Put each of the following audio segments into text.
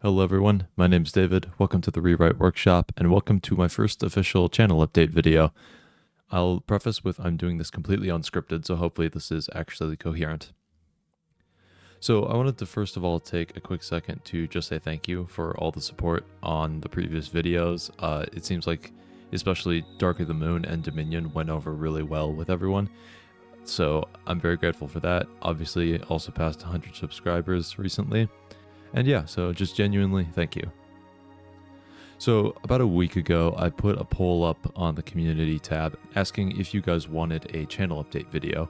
Hello everyone, my name's David, welcome to the Rewrite Workshop, and welcome to my first official channel update video. I'll preface with I'm doing this completely unscripted, so hopefully this is actually coherent. So I wanted to first of all take a quick second to just say thank you for all the support on the previous videos. It seems like especially Dark of the Moon and Dominion went over really well with everyone, so I'm very grateful for that. Obviously also passed 100 subscribers recently. And yeah, so just genuinely, thank you. So about a week ago, I put a poll up on the community tab asking if you guys wanted a channel update video.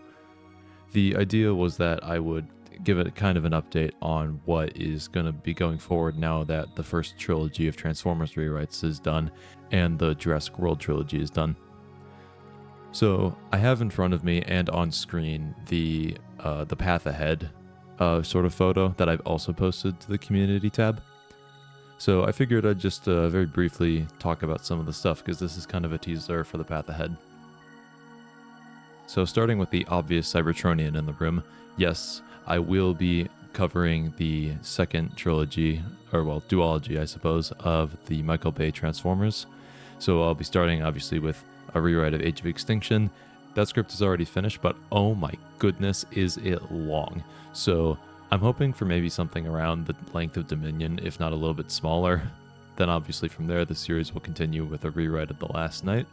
The idea was that I would give it kind of an update on what is going to be going forward now that the first trilogy of Transformers rewrites is done and the Jurassic World trilogy is done. So I have in front of me and on screen the path ahead sort of photo that I've also posted to the community tab. So I figured I'd just very briefly talk about some of the stuff because this is kind of a teaser for the path ahead. So starting with the obvious Cybertronian in the room, yes, I will be covering the second trilogy, or well, duology I suppose, of the Michael Bay Transformers. So I'll be starting obviously with a rewrite of Age of Extinction. That script is already finished, but oh my goodness, is it long. So I'm hoping for maybe something around the length of Dominion, if not a little bit smaller. Then obviously from there, the series will continue with a rewrite of The Last Knight.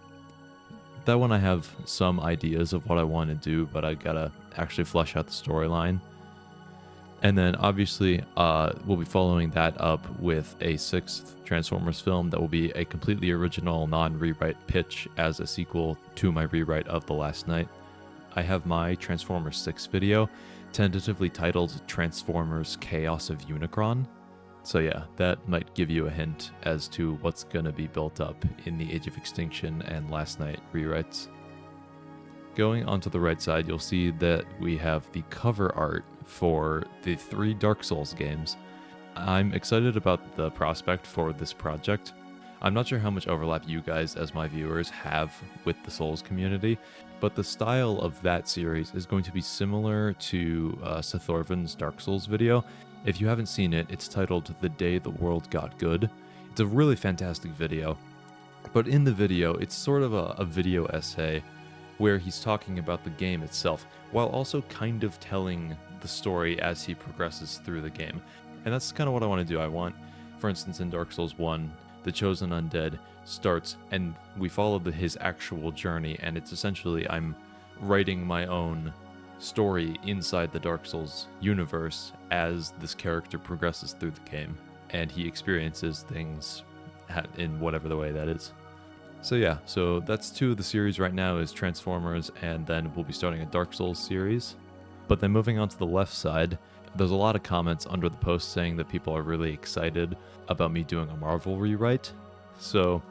That one I have some ideas of what I want to do, but I gotta actually flesh out the storyline. And then obviously we'll be following that up with a sixth Transformers film that will be a completely original non-rewrite pitch as a sequel to my rewrite of The Last Knight. I have my Transformers 6 video tentatively titled Transformers Chaos of Unicron. So yeah, that might give you a hint as to what's going to be built up in the Age of Extinction and Last Knight rewrites. Going onto the right side, you'll see that we have the cover art for the 3 Dark Souls games. I'm excited about the prospect for this project. I'm not sure how much overlap you guys as my viewers have with the Souls community, but the style of that series is going to be similar to Seth Orvin's Dark Souls video. If you haven't seen it, it's titled The Day the World Got Good. It's a really fantastic video, but in the video, it's sort of a video essay where he's talking about the game itself, while also kind of telling the story as he progresses through the game. And that's kind of what I want to do. I want, for instance, in Dark Souls 1, the Chosen Undead starts and we follow his actual journey, and it's essentially I'm writing my own story inside the Dark Souls universe as this character progresses through the game, and he experiences things in whatever the way that is. So yeah, so that's 2 of the series right now is Transformers, and then we'll be starting a Dark Souls series. But then moving on to the left side, there's a lot of comments under the post saying that people are really excited about me doing a Marvel rewrite. So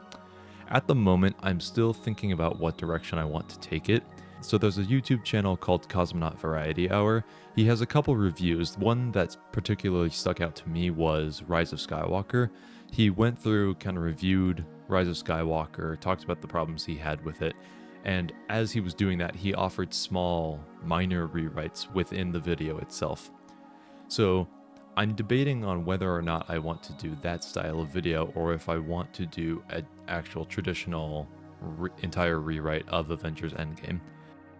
at the moment, I'm still thinking about what direction I want to take it. So there's a YouTube channel called Cosmonaut Variety Hour. He has a couple reviews. One that's particularly stuck out to me was Rise of Skywalker. He went through, kind of reviewed Rise of Skywalker, talked about the problems he had with it, and as he was doing that, he offered small, minor rewrites within the video itself. So I'm debating on whether or not I want to do that style of video, or if I want to do an actual traditional entire rewrite of Avengers Endgame.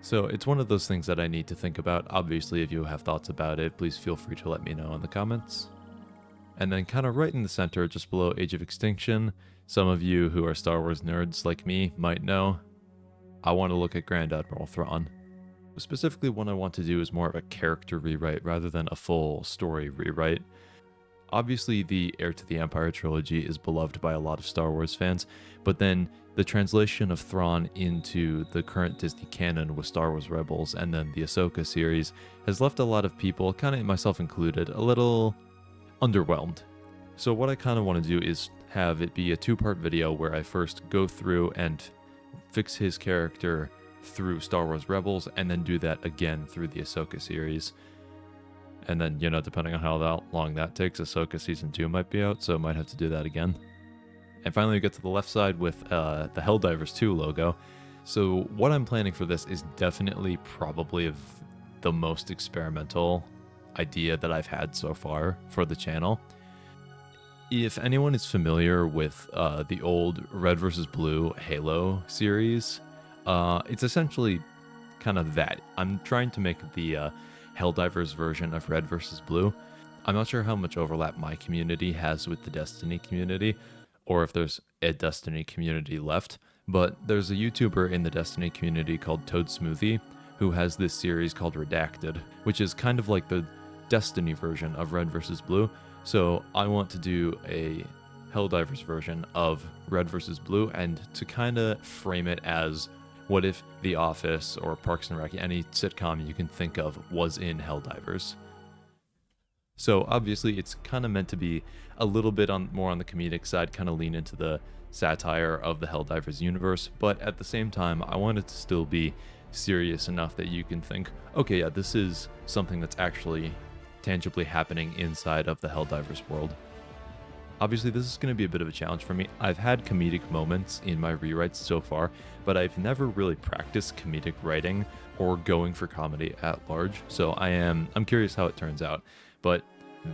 So it's one of those things that I need to think about. Obviously, if you have thoughts about it, please feel free to let me know in the comments. And then kind of right in the center, just below Age of Extinction, some of you who are Star Wars nerds like me might know, I want to look at Grand Admiral Thrawn. Specifically, what I want to do is more of a character rewrite rather than a full story rewrite. Obviously, the Heir to the Empire trilogy is beloved by a lot of Star Wars fans, but then the translation of Thrawn into the current Disney canon with Star Wars Rebels and then the Ahsoka series has left a lot of people, kind of myself included, a little underwhelmed. So what I kind of want to do is have it be a 2-part video where I first go through and fix his character through Star Wars Rebels, and then do that again through the Ahsoka series. And then, you know, depending on how long that takes, Ahsoka Season 2 might be out, so I might have to do that again. And finally, we get to the left side with the Helldivers 2 logo. So what I'm planning for this is definitely probably the most experimental idea that I've had so far for the channel. If anyone is familiar with the old Red versus Blue Halo series, it's essentially kind of that. I'm trying to make the Helldivers version of Red versus Blue. I'm not sure how much overlap my community has with the Destiny community, or if there's a Destiny community left, but there's a YouTuber in the Destiny community called Toad Smoothie who has this series called Redacted, which is kind of like the Destiny version of Red versus Blue. So I want to do a Helldivers version of Red versus Blue, and to kind of frame it as, what if The Office or Parks and Rec, any sitcom you can think of, was in Helldivers? So obviously it's kind of meant to be a little bit more on the comedic side, kind of lean into the satire of the Helldivers universe, but at the same time I want it to still be serious enough that you can think, okay, yeah, this is something that's actually tangibly happening inside of the Helldivers world. Obviously, this is going to be a bit of a challenge for me. I've had comedic moments in my rewrites so far, but I've never really practiced comedic writing or going for comedy at large, so I'm curious how it turns out. But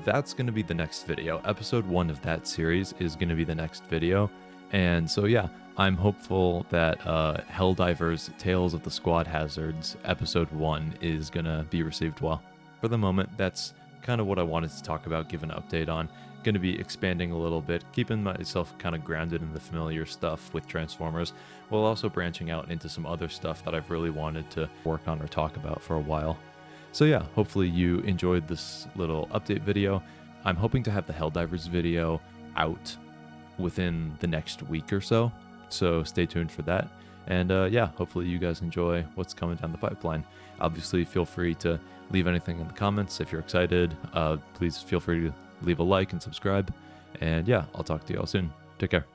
that's going to be the next video. Episode 1 of that series is going to be the next video. And so yeah, I'm hopeful that Helldivers Tales of the Squad Hazards Episode 1 is going to be received well. For the moment, that's kind of what I wanted to talk about, give an update on. Going to be expanding a little bit, keeping myself kind of grounded in the familiar stuff with Transformers, while also branching out into some other stuff that I've really wanted to work on or talk about for a while. So yeah, hopefully you enjoyed this little update video. I'm hoping to have the Helldivers video out within the next week or so, so stay tuned for that. And yeah, hopefully you guys enjoy what's coming down the pipeline. Obviously, feel free to leave anything in the comments if you're excited. Please feel free to leave a like and subscribe. And yeah, I'll talk to you all soon. Take care.